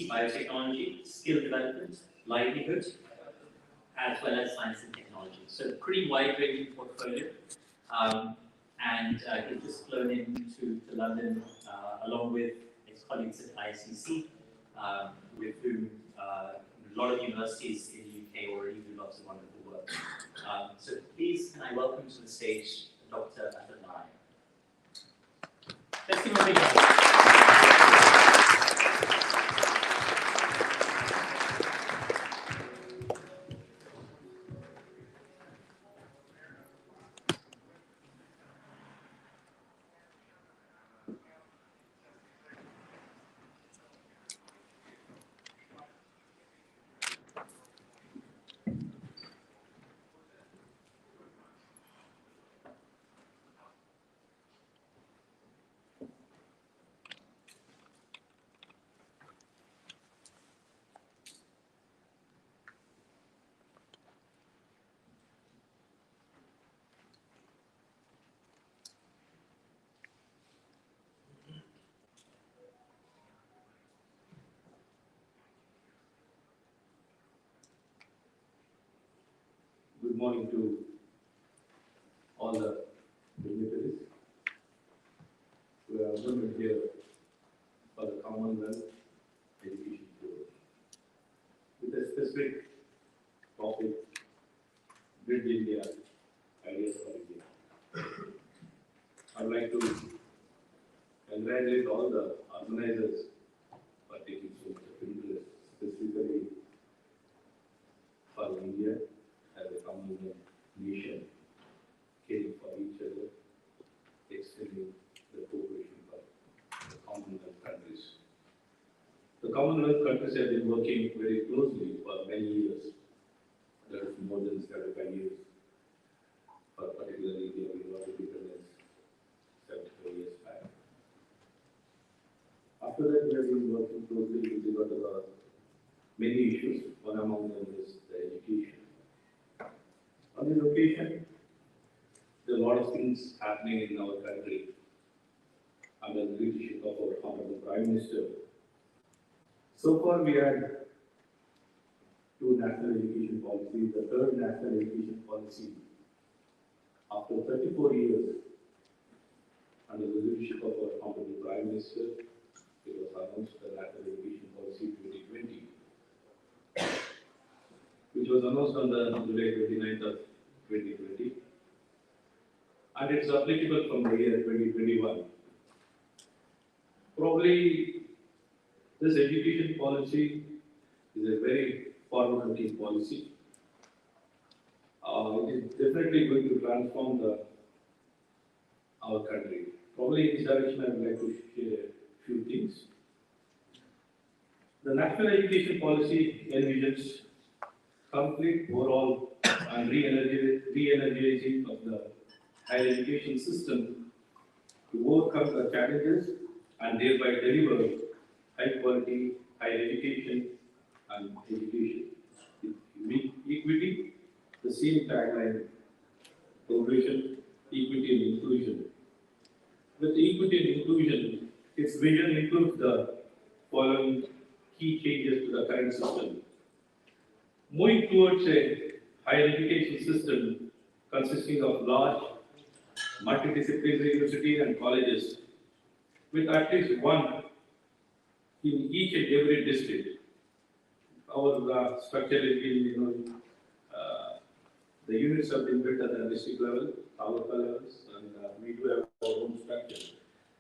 biotechnology, skill development, livelihood, as well as science and technology. So pretty wide-ranging portfolio. He's just flown into London along with his colleagues at ICC, with whom a lot of universities in the UK already do lots of wonderful work. So please, can I welcome to the stage Dr. Atul Narayan. Let's give him a big round. Good morning to all the dignitaries who are assembled here for the Commonwealth Education Forum with a specific topic: Bridge India, Ideas for India. I would like to congratulate all the organizers for taking so much of interest, specifically for India as a Commonwealth nation, caring for each other, extending the cooperation for the Commonwealth countries. The Commonwealth countries have been working very closely for many years, that is more than 75 years, for particularly India, we got independence 74 years back. After that, we have been working closely with regard to the many issues. One among them is the education. On this occasion, there are a lot of things happening in our country under the leadership of our Honorable Prime Minister. So far, we had two national education policies, the third national education policy. After 34 years, under the leadership of our Honorable Prime Minister, it was announced the National Education Policy 2020, which was announced on the July 29th of 2020, and it's applicable from the year 2021. Probably this education policy is a very forward-looking policy. It is definitely going to transform our country. Probably in this direction, I would like to share a few things. The national education policy envisions complete overall and re-energizing of the higher education system to overcome the challenges and thereby deliver high quality higher education and education with equity, the same tagline: progression, equity and inclusion. With equity and inclusion, its vision includes the following key changes to the current system. Moving towards a higher education system consisting of large multidisciplinary universities and colleges with at least one in each and every district. Our structure has been, the units have been built at the district level, our levels, and we do have our own structure.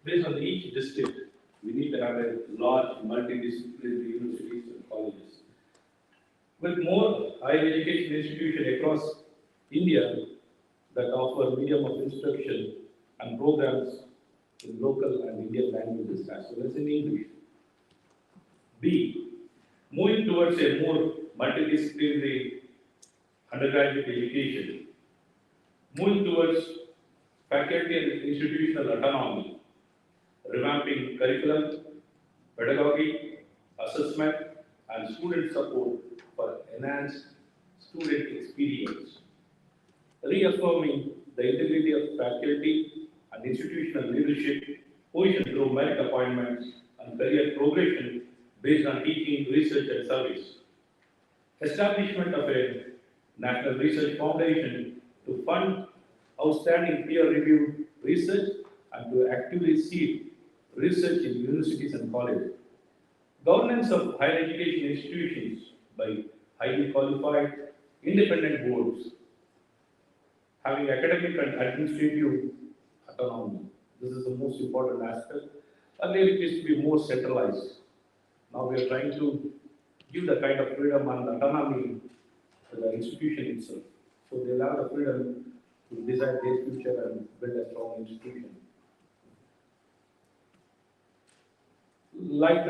Based on each district, we need to have a large multidisciplinary universities and colleges. With more higher education institutions across India that offer medium of instruction and programs in local and Indian languages as well as in English. B. Moving towards a more multidisciplinary undergraduate education. Moving towards faculty and institutional autonomy, revamping curriculum, pedagogy, assessment, and student support for enhanced student experience. Reaffirming the integrity of faculty and institutional leadership position through merit appointments and career progression based on teaching, research and service. Establishment of a National Research Foundation to fund outstanding peer-reviewed research and to actively seed research in universities and colleges. Governance of higher education institutions by highly qualified independent boards having academic and administrative autonomy. This is the most important aspect. Earlier it used to be more centralized. Now we are trying to give the kind of freedom and autonomy to the institution itself. So they'll have the freedom to decide their future and build a strong institution. Light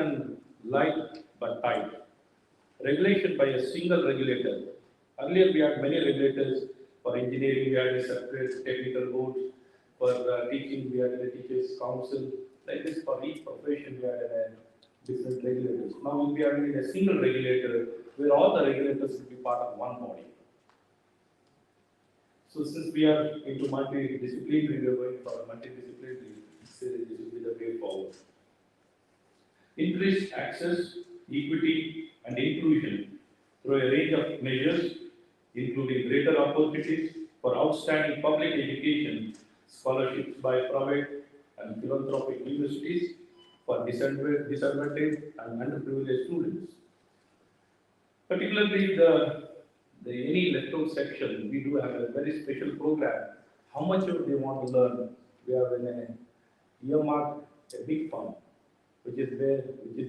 but tight. Regulation by a single regulator. Earlier we had many regulators. For engineering we had a separate technical board. For teaching we had a teachers council. Like this for each profession we had a different regulators. Now we are having a single regulator where all the regulators will be part of one body. So since we are into multidisciplinary, we are going for multidisciplinary, this will be the way forward. Increased access, equity and inclusion through a range of measures, including greater opportunities for outstanding public education, scholarships by private and philanthropic universities for disadvantaged and underprivileged students. Particularly the any leftover section, we do have a very special program. How much of they want to learn? We have an earmarked a big fund, which is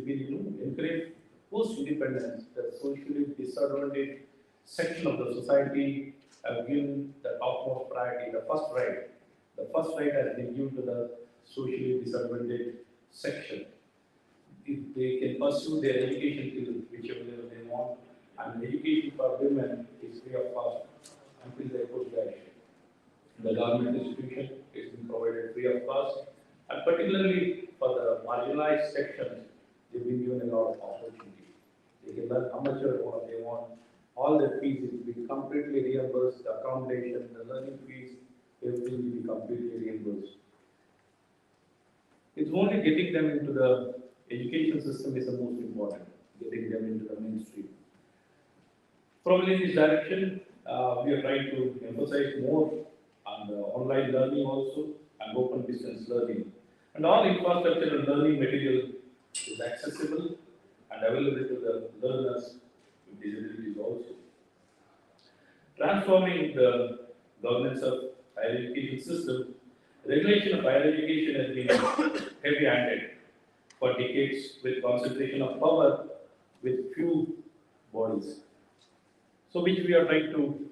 being encouraged post-independence, the socially disadvantaged section of the society have given the topmost priority, the first right. The first right has been given to the socially disadvantaged section. If they can pursue their education till whichever level they want, and education for women is free of cost until they post-graduate. The government institution is being provided free of cost, and particularly for the marginalized sections, they've been given a lot of opportunity. They can learn how much they want. All the fees will be completely reimbursed, the accommodation, the learning fees, everything will be completely reimbursed. It's only getting them into the education system is the most important, getting them into the mainstream. Probably in this direction, we are trying to emphasize more on the online learning also and open distance learning. And all infrastructure and learning material is accessible and available to the learners with disabilities also. Transforming the governance of higher education system, regulation of higher education has been heavy-handed for decades with concentration of power with few bodies. So which we are trying to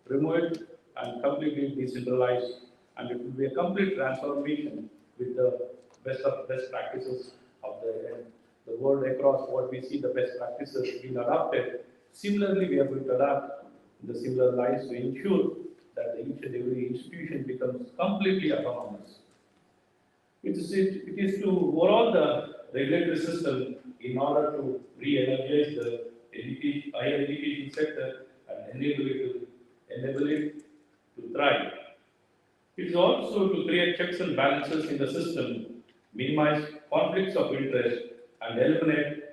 remove it and completely decentralize, and it will be a complete transformation with the best practices of the world across what we see the best practices being adopted. Similarly, we are going to adapt the similar lines to ensure that each and every institution becomes completely autonomous. It is to overall the regulatory system in order to re-energize the higher education sector and enable it to thrive. It is also to create checks and balances in the system, minimize conflicts of interest, and eliminate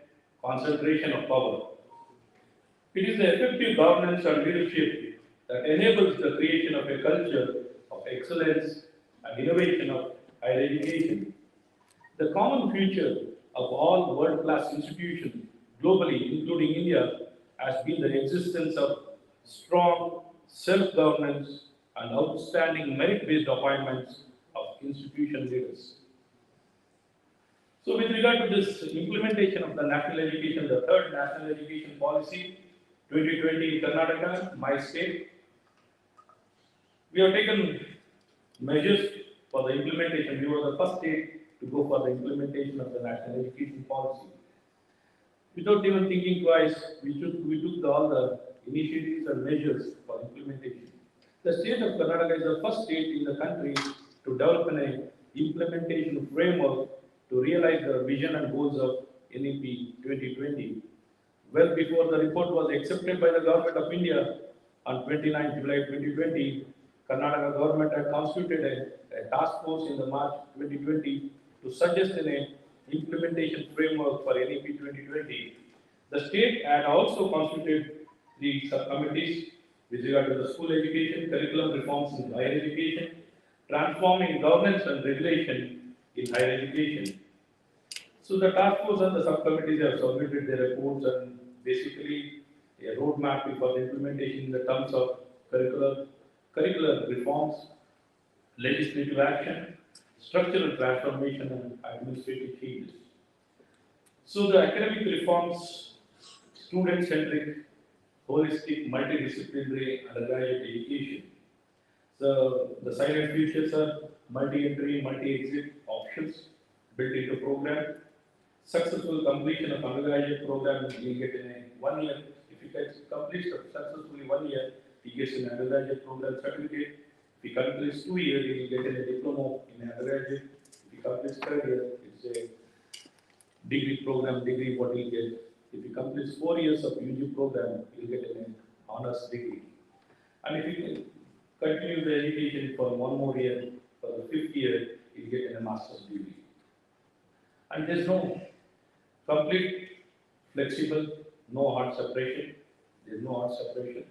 concentration of power. It is the effective governance and leadership that enables the creation of a culture of excellence and innovation of higher education. The common feature of all world-class institutions globally, including India, has been the existence of strong self-governance and outstanding merit-based appointments of institution leaders. So with regard to this implementation of the national education, the third national education policy, 2020 in Karnataka, my state, we have taken measures for the implementation. We were the first state to go for the implementation of the national education policy. Without even thinking twice, we took all the initiatives and measures for implementation. The state of Karnataka is the first state in the country to develop an implementation framework to realize the vision and goals of NEP 2020. Well before the report was accepted by the Government of India on 29 July 2020, Karnataka government had constituted a task force in the March 2020 to suggest a implementation framework for NEP 2020, the state had also constituted the subcommittees with regard to the school education, curriculum reforms in higher education, transforming governance and regulation in higher education. So the task force and the subcommittees have submitted their reports and basically a roadmap for the implementation in the terms of curricular reforms, legislative action, structural transformation, and administrative changes. So the academic reforms, student-centric, holistic, multidisciplinary undergraduate education. So the silent futures are multi-entry, multi-exit options built into program. Successful completion of undergraduate program you get in a 1 year. If you can complete successfully 1 year, he gets an undergraduate program certificate. If he completes 2 years, he will get a diploma in undergraduate. If he completes 3rd year, it's a degree program, degree what he'll get. If he completes 4 years of UG program, he'll get an honors degree. And if he continue the education for 1 more year, for the 5th year, he'll get a master's degree. And there's no complete, flexible, no hard separation. There's no hard separation.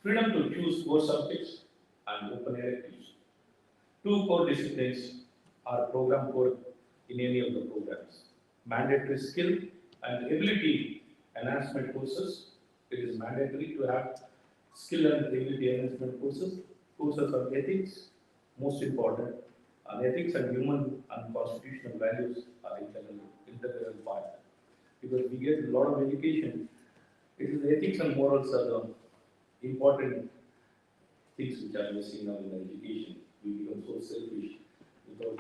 Freedom to choose core subjects and open electives. 2 core disciplines are program core in any of the programs. Mandatory skill and ability enhancement courses. It is mandatory to have skill and ability enhancement courses. Courses on ethics, most important. And ethics and human and constitutional values are integral part. Because we get a lot of education, it is ethics and morals are the important things which are missing now in education. We become so selfish without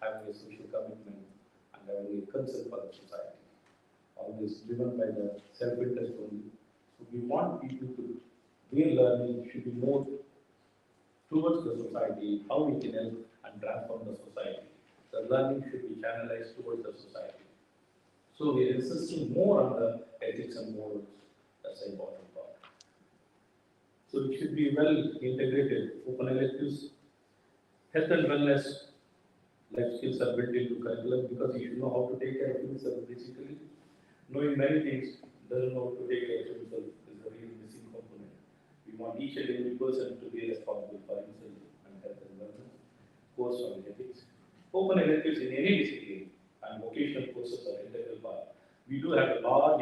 having a social commitment and having a concern for the society. All this driven by the self-interest only. So we want people to, their learning should be more towards the society, how we can help and transform the society. The learning should be channelized towards the society. So we are insisting more on the ethics and morals. That's an important part. So it should be well integrated. Open electives, health and wellness, life skills are built into curriculum because you should know how to take care of yourself basically. Knowing many things doesn't know how to take care of himself is a really missing component. We want each and every person to be responsible for himself and health and wellness. Course on ethics. Open electives in any discipline and vocational courses are integral part. We do have a large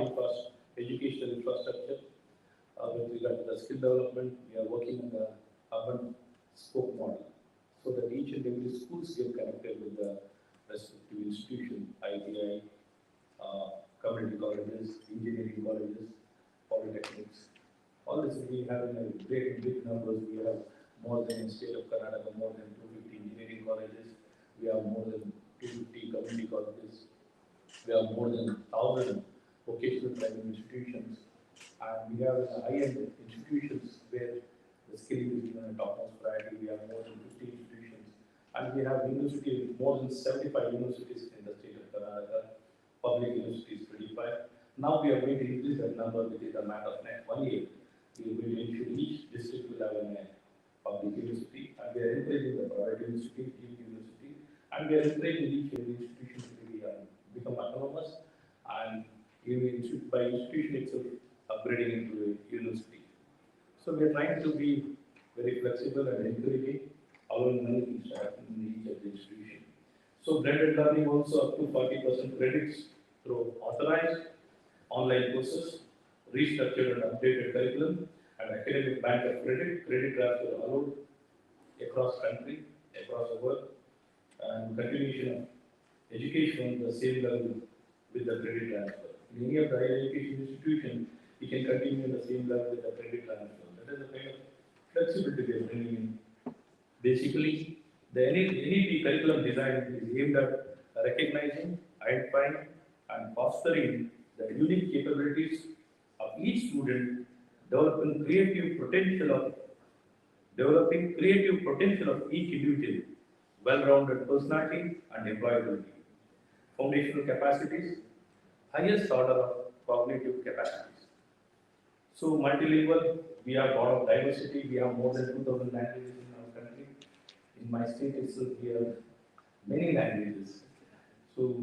educational infrastructure with regard to the skill development. We are working on the urban spoke model so that each and every schools get connected with the respective institution, ITI, community colleges, engineering colleges, polytechnics. All this we have in a great big numbers. We have more than in the state of Karnataka, more than 250 engineering colleges. We have more than 250 community colleges. We have more than 1,000 vocational training institutions. And we have high-end institutions where the skilling is given a topmost priority. We have more than 50 institutions. And we have universities, more than 75 universities in the state of Karnataka, public universities 25. Now we are going to increase that number within a matter of next 1 year. We will ensure each district will have a public university, and we are encouraging the private university, and we are encouraging each institution to be, become autonomous, and by institution itself upgrading into a university. So we are trying to be very flexible and encouraging, allowing many things to happen in each of the institution. So blended learning also up to 40% credits through authorized online courses, restructured and updated curriculum, and academic bank of credit transfer allowed across country, across the world, and continuation of education on the same level with the credit transfer. In any of the higher education institution, you can continue on the same level with the credit transfer. That is the kind of flexibility we are bringing in. Basically, the NEP curriculum design is aimed at recognizing, identifying, and fostering the unique capabilities of each student, developing creative potential of each individual, well-rounded personality and employability, foundational capacities, highest order of cognitive capacities. So multilingual, we have a lot of diversity. We have more than 2,000 languages in our country. In my state itself, we have many languages. So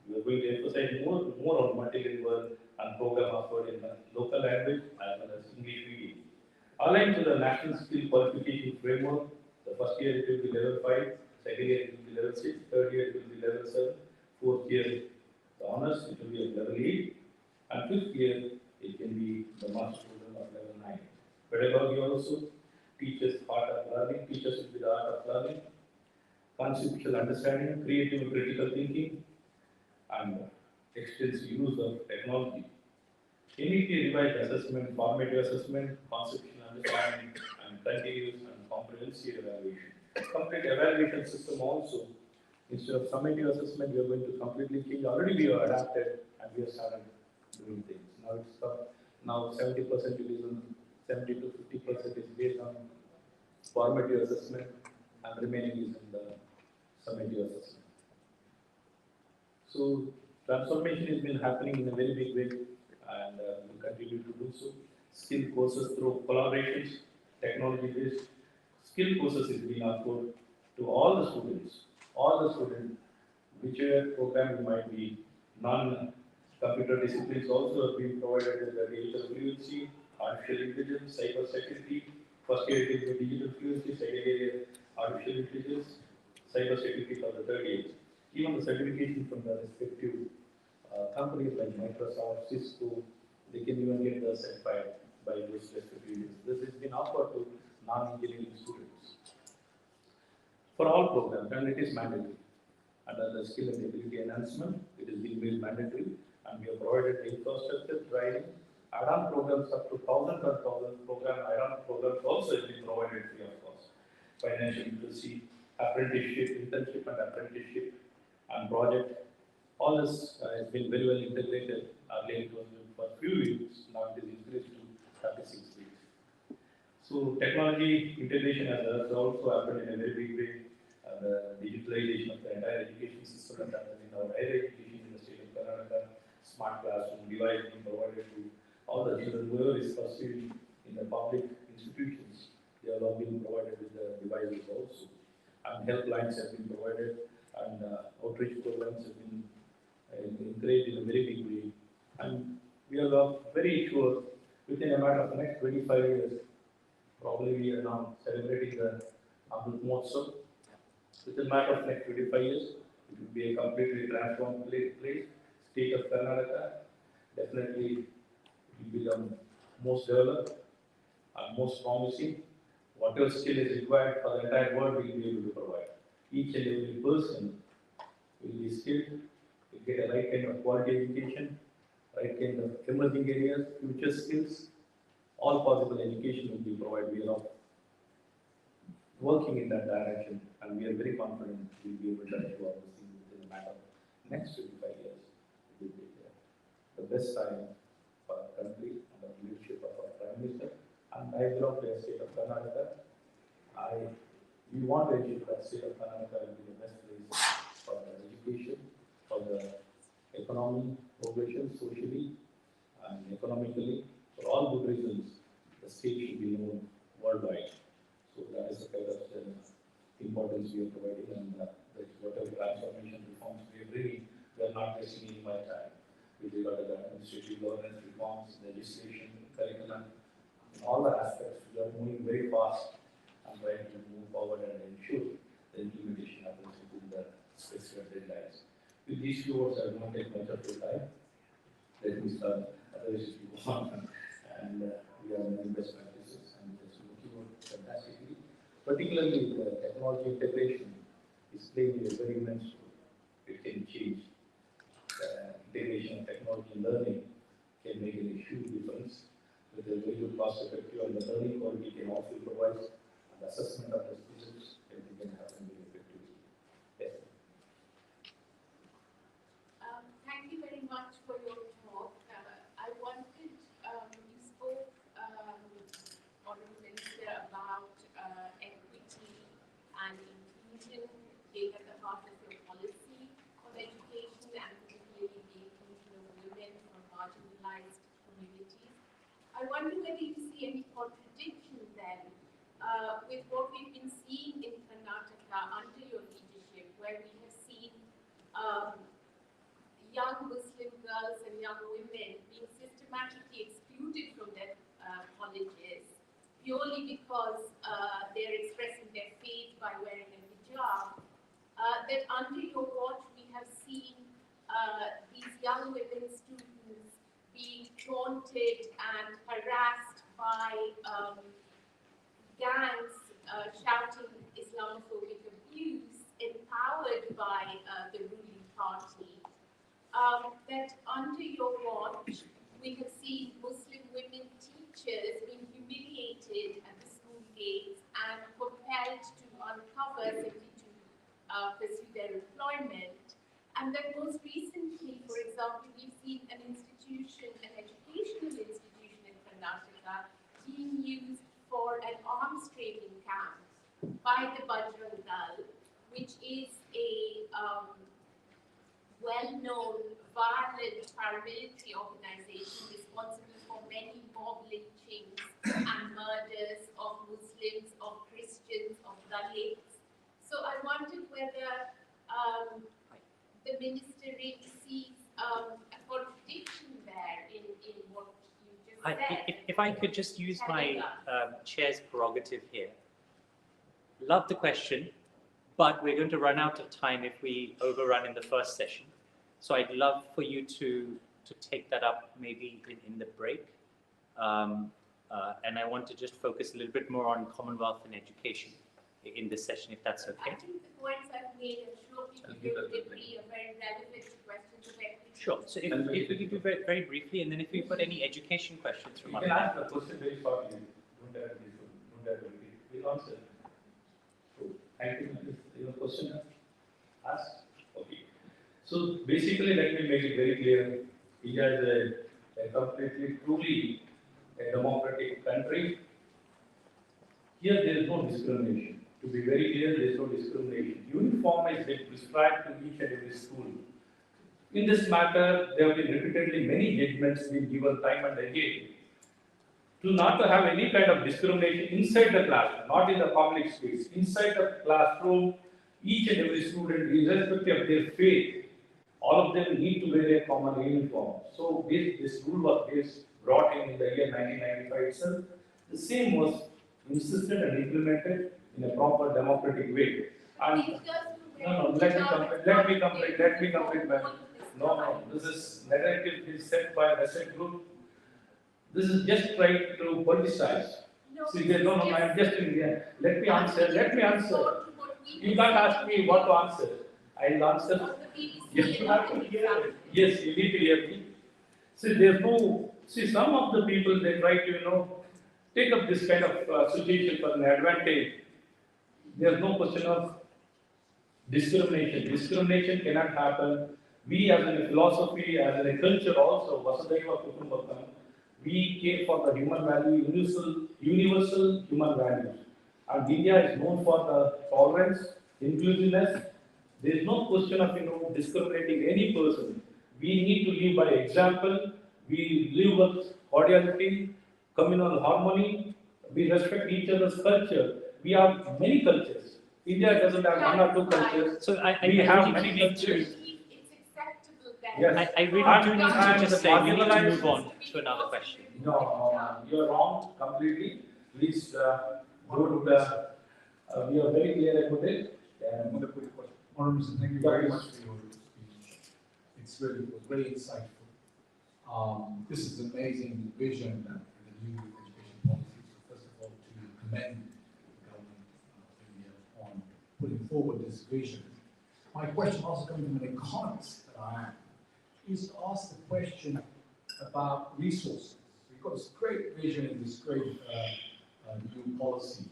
We are going to emphasize more on multilingual and program offered in the local language as well as English medium. Aligned to the National Skill Qualification Framework, the first year it will be level 5, second year it will be level 6, third year it will be level 7, fourth year the honors it will be at level 8, and fifth year it can be the master program of level 9. Pedagogy also teaches art of learning, teaches with the art of learning, conceptual understanding, creative and critical thinking, and extensive use of technology. NET revised assessment, formative assessment, conceptual understanding, and continuous and comprehensive evaluation. Complete evaluation system also. Instead of summative assessment, we are going to completely change. Already we have adapted and we have started doing things. Now it's now 70% is on 70 to 50% is based on formative assessment, and remaining is in the summative assessment. So transformation has been happening in a very big way, and will continue to do so. Skill courses through collaborations, technology-based skill courses is being offered to all the students. Whichever program you might be, non-computer disciplines also have been provided with the digital fluency, artificial intelligence, cyber security. First year it will be digital fluency, second year artificial intelligence, cyber security for the third year. Even the certification from the respective companies like Microsoft, Cisco, they can even get the certified by those respective units. This has been offered to non-engineering students for all programs, and it is mandatory. Under the skill and ability enhancement, it is being made mandatory, and we have provided the infrastructure, training, add-on programs up to 1,000 or 1,000 program, add-on programs also has been provided free of cost. Financial literacy, apprenticeship, internship and apprenticeship, and project. All this has been very well integrated. Earlier it was for few weeks, now it is increased to 36 weeks. So technology integration has also happened in a very big way. The digitalization of the entire education system has happened in our higher education in the state of Karnataka. Smart classroom device being provided to all the children whoever is pursuing in the public institutions. They are all being provided with the devices also. And helplines have been provided, and outreach programs have been encouraged in a very big way. And we are very sure within a matter of the next 25 years, probably we are now celebrating the Amrit Mahotsav. Within a matter of next 25 years, it will be a completely transformed place. State of Karnataka definitely will become most developed and most promising. Whatever skill is required for the entire world, we will be able to provide. Each and every person will be skilled, will get a right kind of quality education, right kind of emerging areas, future skills. All possible education will be provided. We are working in that direction, and we are very confident we will be able to achieve all these things within a matter of next 25 years. It will be the best time for our country under the leadership of our Prime Minister. And I belong to the state of Karnataka. We want to ensure that state of Karnataka will be the best place for the education, for the economy, progression, socially and economically. For all good reasons, the state should be known worldwide. So that is the kind of importance we are providing, and whatever transformation reforms we are bringing, we are not wasting any more time. With regard to the administrative governance reforms, legislation, curriculum, in all the aspects, we are moving very fast and trying to move forward and ensure the implementation happens within the specific deadlines. With these few words, I will not take much of your time. Let me start. Otherwise, we go on, and we are in the best practices and just looking out fantastically. Particularly, the technology integration is playing a very immense role. It can change. Integration of technology and learning can make a huge difference. With a very good cost effective, and the learning quality can also provide an assessment of the students. Everything can happen very effectively. Yes. Thank you very much for your talk. I wanted, you spoke, Honorable Minister, about equity and inclusion being at the heart of your policy on education, and particularly the inclusion of women from marginalized communities. I wonder whether you see any contradiction then with what we've been seeing in Karnataka under your leadership, where we have seen young Muslim girls and young women being systematically excluded from their colleges purely because they're expressing their faith by wearing a hijab, that under your watch we have seen these young women students being taunted and harassed by gangs shouting Islamophobic abuse, empowered by the ruling party. That under your watch, we have seen Muslim women teachers being humiliated at the school gates and compelled to uncover simply to pursue their employment. And then most recently, for example, we've seen an institution, an educational institution in Karnataka being used for an arms training camp by the Bajrang Dal, which is a well-known violent paramilitary organization responsible for many mob lynchings and murders of Muslims, of Christians, of Dalits. So I wondered whether the minister really sees a contradiction there in what you just said. If I could just use my chair's prerogative here. Love the question, but we're going to run out of time if we overrun in the first session. So I'd love for you to take that up maybe in the break. And I want to just focus a little bit more on Commonwealth and education in this session, if that's okay. I think the points I've made, I'm sure people will agree, are very relevant to questions of equity. Sure. So if we could do very, very briefly, and then if we've got any education questions from You can ask the question very shortly. Don't have to repeat. We'll answer. So, thank you. Your question asked? Okay. So basically, let me make it very clear. India is a completely, truly a democratic country. Here there is no discrimination. To be very clear, there is no discrimination. Uniform is prescribed to each and every school. In this matter, there have been repeatedly many judgments being given time and again to not to have any kind of discrimination inside the classroom, not in the public space. Inside the classroom, each and every student, irrespective of their faith, all of them need to wear a common uniform. So this rule was brought in the year 1995 itself. The same was insisted and implemented in a proper democratic way. And let me complete, ma'am. No, this is narrative is set by Reset Group. This is just trying to politicize. See, I'm just in there. Let me answer. You can't ask me what to answer. I'll answer. Yes, you have to hear. Yes, you need to hear me. See, some of the people, they try to, take up this kind of situation for an advantage. There's no question of discrimination. Discrimination cannot happen. We as a philosophy, as a culture also, Vasudhaiva Kutumbakam, we came for the human value, universal human values. And India is known for the tolerance, inclusiveness. There is no question of discriminating any person. We need to live by example. We live with cordiality, communal harmony. We respect each other's culture. We have many cultures. India doesn't have one or two cultures. So we have many cultures. It's acceptable that. Yes. I really do need to just say we need to move on to another question. No, you're wrong completely. Please go to the. We are very clear about it. Honourable Minister, thank you very much for your speech. It was very insightful. This is an amazing vision and the new education policy. So first of all, to commend the government of India on putting forward this vision. My question, also coming from an economist that I am, is to ask the question about resources. We've got this great vision and this great new policy.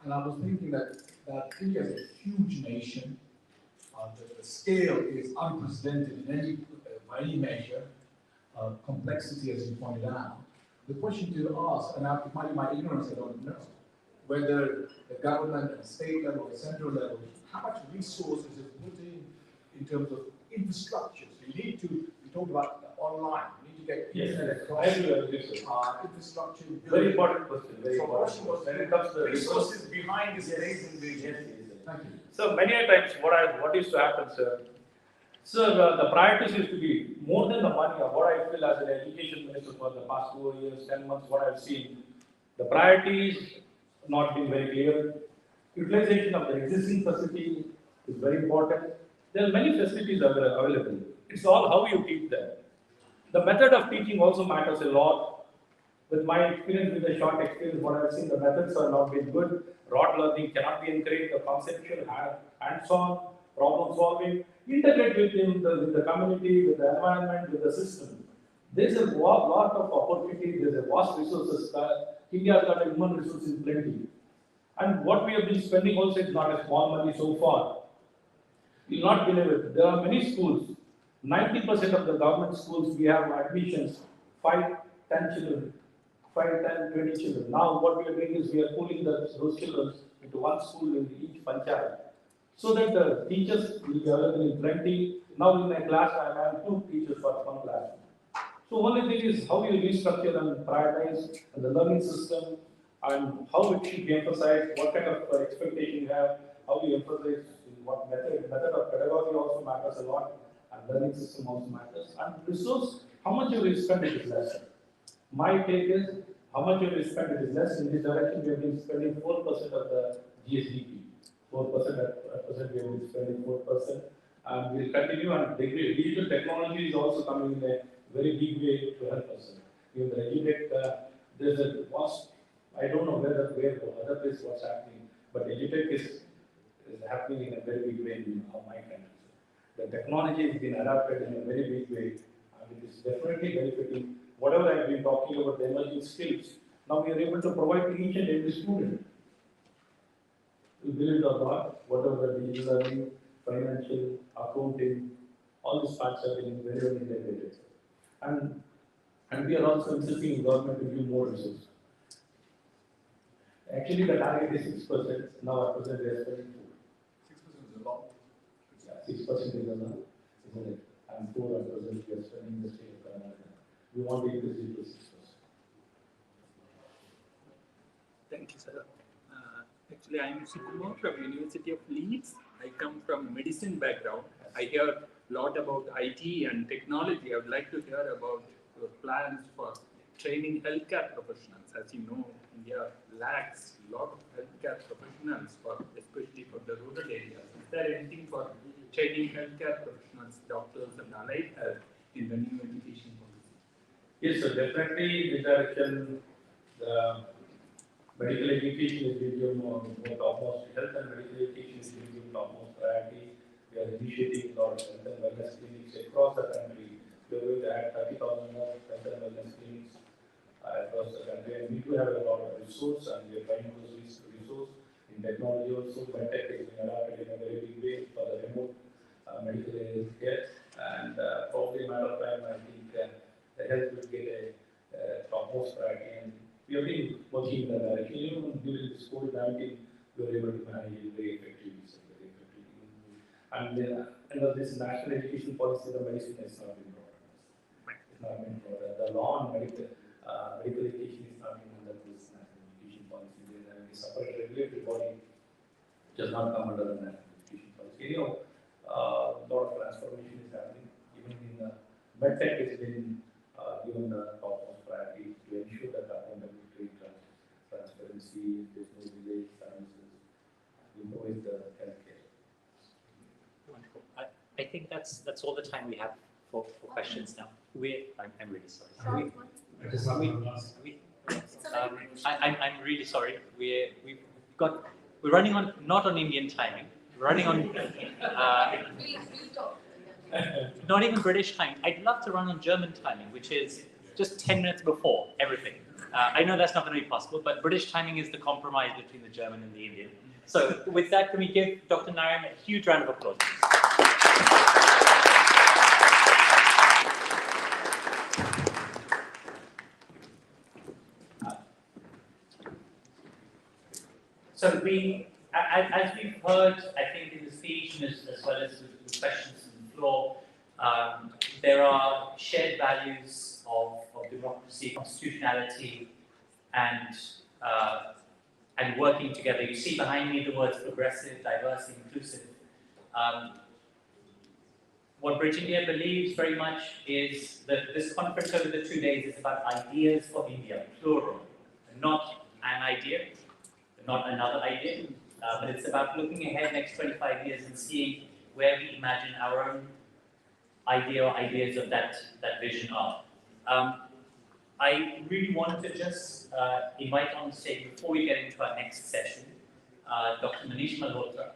And I was thinking that India is a huge nation. The scale is unprecedented in by any measure. Complexity, as you pointed out. The question to ask, and it might be my ignorance, I don't know, whether the government at the state level or the central level, how much resources is put in terms of infrastructure. So you need to, we talked about online, you need to get internet across infrastructure. Very important question. So question was, when it comes to the resources behind this amazing vision. Yes. Thank you. So many a times, what used to happen, sir? So the priorities used to be more than the money. What I feel as an education minister for the past 4 years, 10 months, what I've seen, the priorities not been very clear. Utilization of the existing facility is very important. There are many facilities available. It's all how you teach them. The method of teaching also matters a lot. With my experience, with the short experience, what I've seen, the methods are not been good. Rote learning cannot be encouraged. The conceptual, hands-on, problem solving, integrate with the community, with the environment, with the system. There's a lot of opportunity. There's a vast resources. India has got a human resources plenty. And what we have been spending also is not a small money so far. You will not believe it. There are many schools. 90% of the government schools, we have admissions, 5, 10 children, 5, 10, 20 children. Now what we are doing is we are pooling those children into one school in each panchayat. So that the teachers will be available in plenty. Now in my class, I have 2 teachers for one class. So only thing is how you restructure and prioritize the learning system and how it should be emphasized, what kind of expectation you have, how you emphasize what method of pedagogy also matters a lot, and learning system also matters. And resource, how much you will spend it is less. My take is how much you will spend it is less. In this direction, we have been spending 4% of the GSDP. 4% at present we have been spending 4%. And we will continue, and digital technology is also coming in a very big way to help us. In the EdTech, there's a vast, I don't know where the other place what's happening, but EdTech is happening in a very big way in my country. The technology has been adapted in a very big way, and it is definitely benefiting. Whatever I've been talking about the emerging skills, now we are able to provide to each and every student. You believe it or not, whatever the digital learning, financial, accounting, all these parts have been very well integrated. And we are also insisting in government to give more resources. Actually, the target is 6%. Now, at present, we are spending 6% is a lot. Yeah, 6% is a lot, isn't it? And 4 at present, we are spending in the state of Karnataka. We want to increase it to 6%. Thank you, sir. Actually, I am Sukumar from University of Leeds. I come from medicine background. I hear a lot about IT and technology. I would like to hear about your plans for training healthcare professionals. As you know, India lacks a lot of healthcare professionals, especially for the rural areas. Is there anything for training healthcare professionals, doctors and allied health in the new education policy? Yes, so definitely this direction, the medical education is being given more topmost, health and medical education is being given topmost priority. We are initiating a lot of health and wellness clinics across the country. We are going to add 30,000 more health and wellness clinics across the country. And we do have a lot of resource, and we are trying to use resource in technology also. MedTech is being adapted in a very big way for the remote medical care. And probably a matter of time, I think the health will get a topmost priority. And we have been working in that direction. Even during this COVID-19, we were able to manage it very effectively. And under this national education policy, the medicine has not been brought. It's not been brought. The law on medical education is not been under this national education policy. There is a separate regulatory body which has not come under the national education policy. You know, a lot of transformation is happening. Even in MedTech has been given the topmost priority to ensure that accountability, transparency, there's no delay, services, improve the healthcare. Wonderful. I think that's all the time we have for questions now. I'm really sorry. I'm really sorry. We're running on not on Indian timing. We're running on not even British time. I'd love to run on German timing, which is just 10 minutes before everything. I know that's not going to be possible, but British timing is the compromise between the German and the Indian. So with that, can we give Dr. Narayan a huge round of applause? So as we've heard, I think in the speech and as well as the questions on the floor, there are shared values of democracy, constitutionality, and working together. You see behind me the words progressive, diverse, inclusive. What Bridge India believes very much is that this conference over the 2 days is about ideas for India, plural, not an idea, not another idea, but it's about looking ahead next 25 years and seeing where we imagine our own idea or ideas of that vision are. I really want to just invite on stage, before we get into our next session, Dr. Manish Malhotra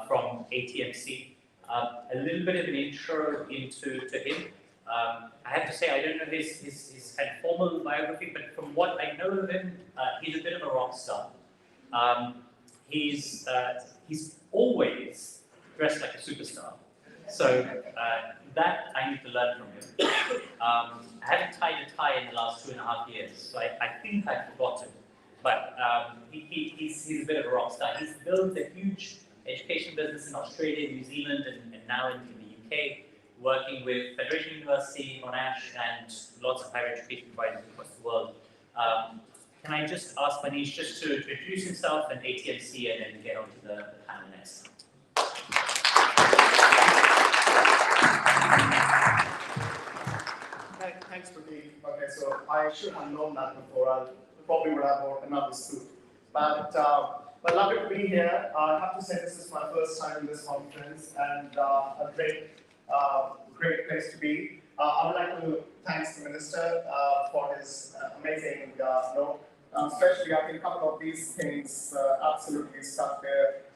from ATMC. A little bit of an intro to him. I have to say, I don't know his kind of formal biography, but from what I know of him, he's a bit of a rock star. He's always dressed like a superstar. So that I need to learn from him. I haven't tied a tie in the last 2.5 years, so I think I've forgotten. But he's a bit of a rock star. He's built a huge education business in Australia, New Zealand, and now in the UK, working with Federation University, Monash, and lots of higher education providers across the world. Can I just ask Manish just to introduce himself and ATMC and then get on to the panel next? Thanks, Pradeep. Okay, so I should have known that before. I probably would have bought another suit. But lovely to be here. I have to say this is my first time in this conference and a great place to be. I would like to thank the Minister for his amazing note. Especially, I think a couple of these things absolutely stuck there.